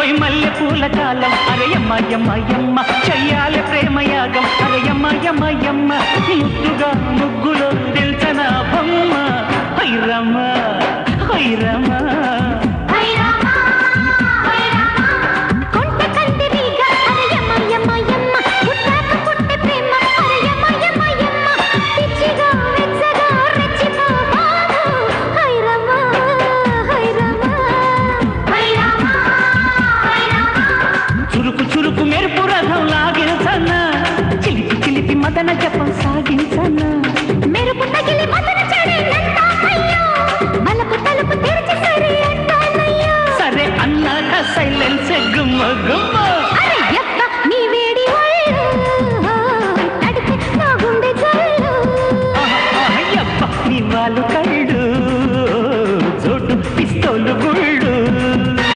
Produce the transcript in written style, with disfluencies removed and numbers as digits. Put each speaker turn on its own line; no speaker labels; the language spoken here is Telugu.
ఓయ్ మల్లె పూల కాలం అరే యమ్మ యమ్మ యమ్మ చెయ్యాలి ప్రేమయాగం అరే యమ్మ యమ్మ యమ్మ ముద్దుగా ముగ్గులో దిల్చన బొమ్మ హైరమ్మ హైరమ్మ మదన జపం సాగించనా మెరుపు తగిలి మదన చెడేనంటానయ్యో మలపు తలుపు తెరిచి సరే అంటానయ్యో సరే అన్నాక సైలెన్స్ గుమ్మ గుమ్మ